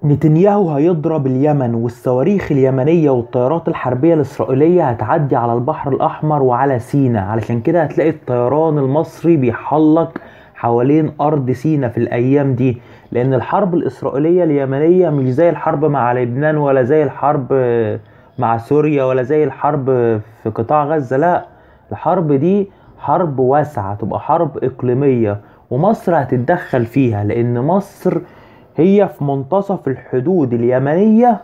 نتنياهو هيضرب اليمن، والصواريخ اليمنية والطيارات الحربية الإسرائيلية هتعدي على البحر الأحمر وعلى سيناء. علشان كده هتلاقي الطيران المصري بيحلق حوالين أرض سيناء في الأيام دي، لأن الحرب الإسرائيلية اليمنية مش زي الحرب مع لبنان، ولا زي الحرب مع سوريا، ولا زي الحرب في قطاع غزة. لا، الحرب دي حرب واسعة، تبقى حرب إقليمية، ومصر هتتدخل فيها، لأن مصر هي في منتصف الحدود اليمنية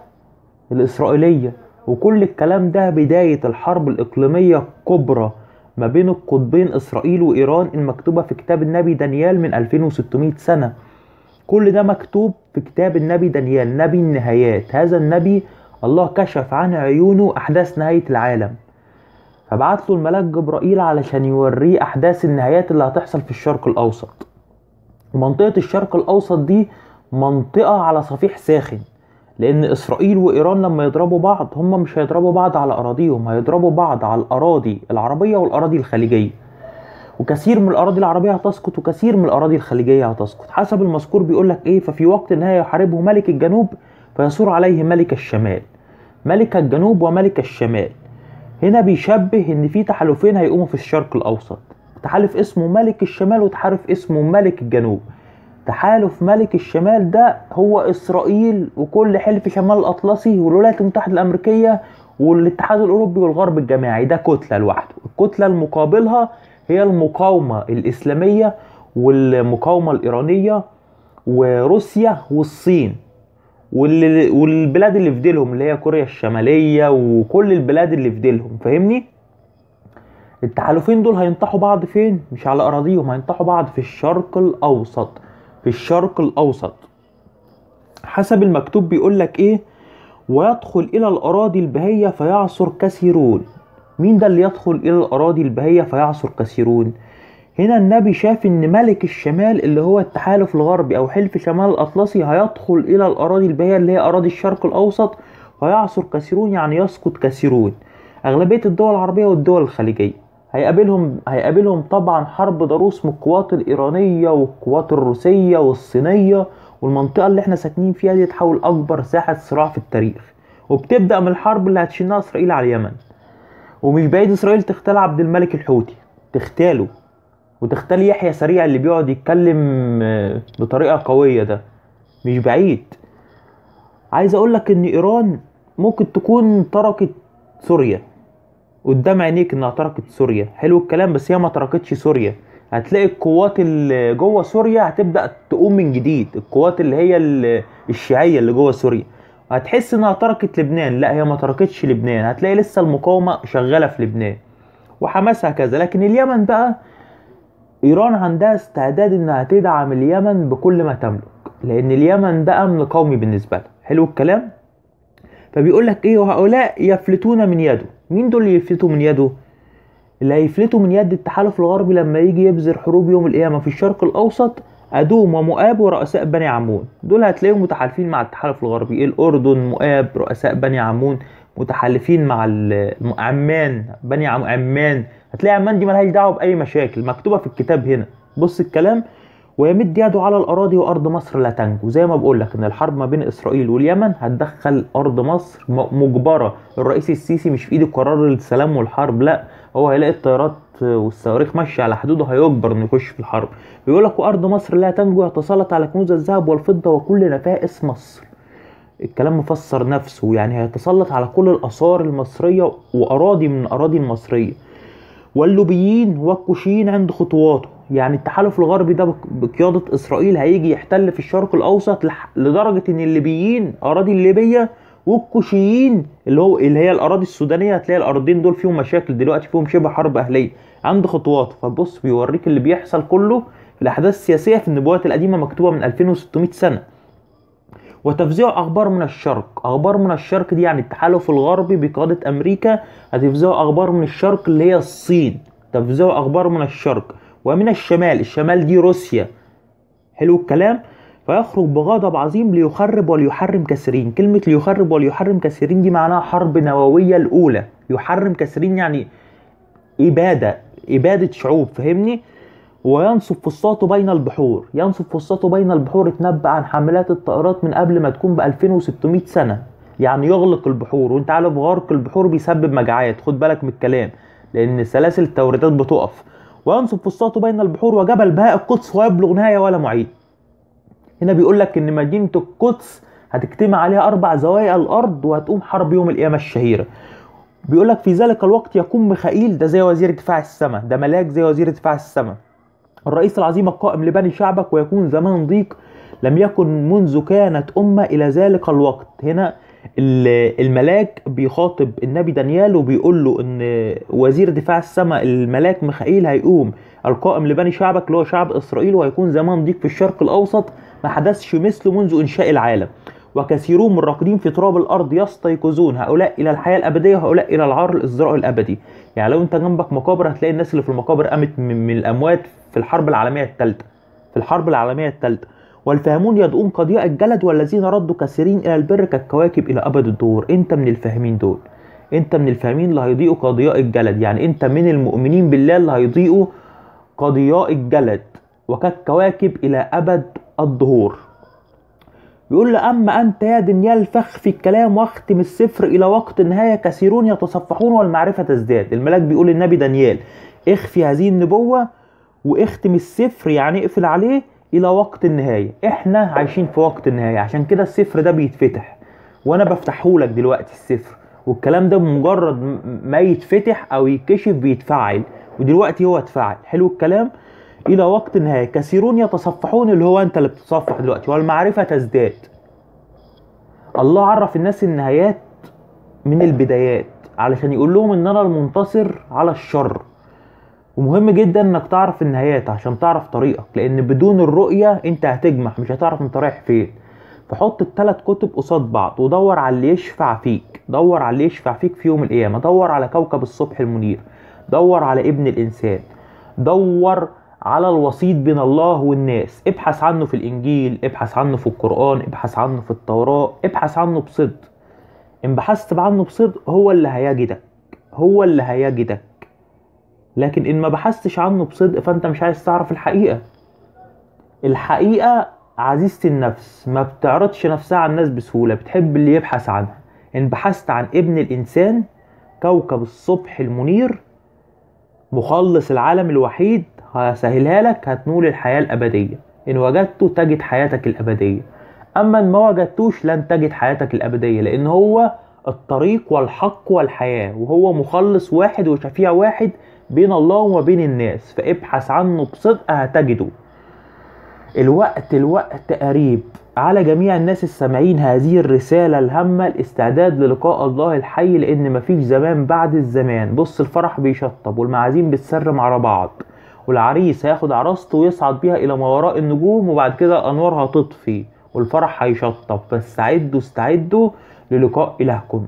الإسرائيلية. وكل الكلام ده بداية الحرب الإقليمية الكبرى ما بين القطبين إسرائيل وإيران، المكتوبة في كتاب النبي دانيال من 2600 سنة. كل ده مكتوب في كتاب النبي دانيال، نبي النهايات. هذا النبي الله كشف عن عيونه أحداث نهاية العالم، فبعت له الملاك جبرائيل علشان يوريه أحداث النهايات اللي هتحصل في الشرق الأوسط. ومنطقة الشرق الأوسط دي منطقة على صفيح ساخن، لأن إسرائيل وإيران لما يضربوا بعض هم مش هيضربوا بعض على أراضيهم، هيضربوا بعض على الأراضي العربية والأراضي الخليجية. وكثير من الأراضي العربية هتسقط، وكثير من الأراضي الخليجية هتسقط حسب المذكور. بيقولك إيه؟ ففي وقت النهاية يحاربه ملك الجنوب فيثور عليه ملك الشمال. ملك الجنوب وملك الشمال هنا بيشبه إن في تحالفين هيقوموا في الشرق الأوسط، تحالف اسمه ملك الشمال وتحالف اسمه ملك الجنوب. تحالف ملك الشمال ده هو إسرائيل وكل حلف شمال الأطلسي والولايات المتحدة الأمريكية والاتحاد الأوروبي والغرب الجماعي، ده كتلة لوحده. الكتلة المقابلها هي المقاومة الإسلامية والمقاومة الإيرانية وروسيا والصين والبلاد اللي في ديلهم اللي هي كوريا الشمالية وكل البلاد اللي في ديلهم. فاهمني؟ التحالفين دول هينطحوا بعض فين؟ مش على أراضيهم، هينطحوا بعض في الشرق الأوسط. في الشرق الأوسط حسب المكتوب بيقولك إيه؟ ويدخل إلى الأراضي البهية فيعصر كثيرون. مين ده اللي يدخل إلى الأراضي البهية فيعصر كثيرون؟ هنا النبي شاف إن ملك الشمال اللي هو التحالف الغربي أو حلف شمال الأطلسي هيدخل إلى الأراضي البهية اللي هي أراضي الشرق الأوسط فيعصر كثيرون، يعني يسقط كثيرون. أغلبية الدول العربية والدول الخليجية هيقابلهم طبعا حرب ضروس من القوات الإيرانية والقوات الروسية والصينية، والمنطقة اللي احنا ساكنين فيها دي تحول أكبر ساحة صراع في التاريخ. وبتبدأ من الحرب اللي هتشنها إسرائيل على اليمن. ومش بعيد إسرائيل تختال عبد الملك الحوثي، تختاله وتختال يحيى سريع اللي بيقعد يتكلم بطريقة قوية، ده مش بعيد. عايز أقولك إن إيران ممكن تكون تركت سوريا قدام عينيك، انها تركت سوريا. حلو الكلام، بس هي ما تركتش سوريا. هتلاقي القوات اللي جوه سوريا هتبدأ تقوم من جديد، القوات اللي هي الشيعية اللي جوه سوريا. هتحس انها تركت لبنان، لا هي ما تركتش لبنان، هتلاقي لسه المقاومة شغالة في لبنان وحماس هكذا. لكن اليمن بقى ايران عندها استعداد انها تدعم اليمن بكل ما تملك، لان اليمن ده امن قومي بالنسبة لها. حلو الكلام. فبيقول لك ايه؟ وهؤلاء يفلتون من يده. مين دول اللي يفلتوا من يده؟ اللي هيفلتوا من يد التحالف الغربي لما يجي يبذر حروب يوم القيامة في الشرق الأوسط. أدوم ومؤاب ورؤساء بني عمون، دول هتلاقيهم متحالفين مع التحالف الغربي. الأردن، مؤاب، رؤساء بني عمون متحالفين مع عمان، عمان. هتلاقي عمان دي ملهاش دعوة بأي مشاكل، مكتوبة في الكتاب هنا. بص الكلام. ويمد يده على الأراضي وأرض مصر لا تنجو. زي ما بقولك إن الحرب ما بين إسرائيل واليمن هتدخل أرض مصر مجبرة. الرئيس السيسي مش في إيده قرار السلام والحرب، لا، هو هيلاقي الطيارات والصواريخ ماشية على حدوده هيجبر إنه يخش في الحرب. بيقولك وأرض مصر لا تنجو يتسلط على كنوز الذهب والفضة وكل نفائس مصر. الكلام مفسر نفسه، يعني هيتسلط على كل الآثار المصرية وأراضي من الأراضي المصرية. واللوبيين والكوشيين عند خطواته. يعني التحالف الغربي ده بقيادة إسرائيل هيجي يحتل في الشرق الأوسط لدرجة إن الليبيين أراضي الليبية والكوشيين اللي هي الأراضي السودانية، هتلاقي الأراضين دول فيهم مشاكل دلوقتي، فيهم شبه حرب أهلية عند خطواته. فبص بيوريك اللي بيحصل كله في الأحداث السياسية في النبوات القديمة مكتوبة من 2600 سنة. وتفزيع أخبار من الشرق. أخبار من الشرق دي يعني التحالف الغربي بقيادة أمريكا هتفزعوا أخبار من الشرق اللي هي الصين، تفزعوا أخبار من الشرق. ومن الشمال، الشمال دي روسيا. حلو الكلام. فيخرج بغضب عظيم ليخرب وليحرم كثيرين. كلمة ليخرب وليحرم كثيرين دي معناها حرب نووية الأولى. يحرم كثيرين يعني إبادة شعوب. فهمني؟ وينصب فسطاطه بين البحور. ينصب فسطاطه بين البحور اتنبأ عن حملات الطائرات من قبل ما تكون ب 2600 سنة، يعني يغلق البحور. وانت عارف غرق البحور بيسبب مجاعات، خد بالك من الكلام، لان سلاسل التوريدات بتقف. وينصب فسطاطه بين البحور وجبل بهاء القدس ويبلغ نهاية ولا معيد. هنا بيقول لك ان مدينة القدس هتجتمع عليها 4 زوايا الارض وهتقوم حرب يوم القيامة الشهيرة. بيقول لك في ذلك الوقت يقوم ميخائيل، ده زي وزير دفاع السماء، ده ملاك زي وزير دفاع السماء، الرئيس العظيم القائم لبني شعبك، ويكون زمان ضيق لم يكن منذ كانت أمة إلى ذلك الوقت. هنا الملاك بيخاطب النبي دانيال وبيقول له ان وزير دفاع السماء الملاك ميخائيل هيقوم القائم لبني شعبك اللي هو شعب اسرائيل، وهيكون زمان ضيق في الشرق الاوسط ما حدثش مثله منذ انشاء العالم، وكثيرون من الراقدين في تراب الارض يستيقظون، هؤلاء الى الحياه الابديه وهؤلاء الى العار الازدراء الابدي. يعني لو انت جنبك مقابر هتلاقي الناس اللي في المقابر قامت من الاموات في الحرب العالميه الثالثه. في الحرب العالميه الثالثه. والفاهمون يدعون قضياء الجلد والذين ردوا كثيرين الى البر كالكواكب الى ابد الدهور. انت من الفاهمين دول، انت من الفاهمين اللي هيضيئوا قضياء الجلد، يعني انت من المؤمنين بالله اللي هيضيئوا قضياء الجلد وكالكواكب الى ابد الدهور. بيقول له اما انت يا دانيال فخ في الكلام واختم السفر الى وقت النهايه، كثيرون يتصفحون والمعرفه تزداد. الملاك بيقول للنبي دانيال اخفي هذه النبوه واختم السفر، يعني اقفل عليه الى وقت النهايه. احنا عايشين في وقت النهايه، عشان كده السفر ده بيتفتح وانا بفتحه لك دلوقتي السفر، والكلام ده بمجرد ما يتفتح او يتكشف بيتفعل، ودلوقتي هو اتفعل. حلو الكلام. الى وقت النهايه كثيرون يتصفحون، اللي هو انت اللي بتتصفح دلوقتي، والمعرفه تزداد. الله عرف الناس النهايات من البدايات علشان يقول لهم ان انا المنتصر على الشر. ومهم جدا انك تعرف النهايات عشان تعرف طريقك، لان بدون الرؤية انت هتجمح، مش هتعرف انت رايح فين. فحط ال3 كتب قصاد بعض ودور على اللي يشفع فيك، دور على اللي يشفع فيك في يوم القيامة، دور على كوكب الصبح المنير، دور على ابن الانسان، دور على الوسيط بين الله والناس، ابحث عنه في الانجيل، ابحث عنه في القرآن، ابحث عنه في التوراة، ابحث عنه بصدق. ان بحثت عنه بصدق هو اللي هيجدك، هو اللي هيجدك. لكن ان ما بحثتش عنه بصدق فانت مش عايز تعرف الحقيقة. الحقيقة عزيزة النفس، ما بتعرضش نفسها على الناس بسهولة، بتحب اللي يبحث عنها. ان بحثت عن ابن الانسان كوكب الصبح المنير مخلص العالم الوحيد، هسهلها لك، هتنول الحياة الابدية. ان وجدته تجد حياتك الابدية، اما ان ما وجدتوش لن تجد حياتك الابدية، لان هو الطريق والحق والحياة، وهو مخلص واحد وشفيع واحد بين الله وبين الناس، فابحث عنه بصدق هتجده. الوقت قريب على جميع الناس السامعين هذه الرسالة الهامة، الاستعداد للقاء الله الحي، لان مفيش زمان بعد الزمان. بص الفرح بيشطب والمعازيم بتسرم على بعض، والعريس هياخد عروسته ويصعد بيها الى ما وراء النجوم، وبعد كده انوارها تطفي والفرح هيشطب. فاستعدوا استعدوا للقاء الهكم.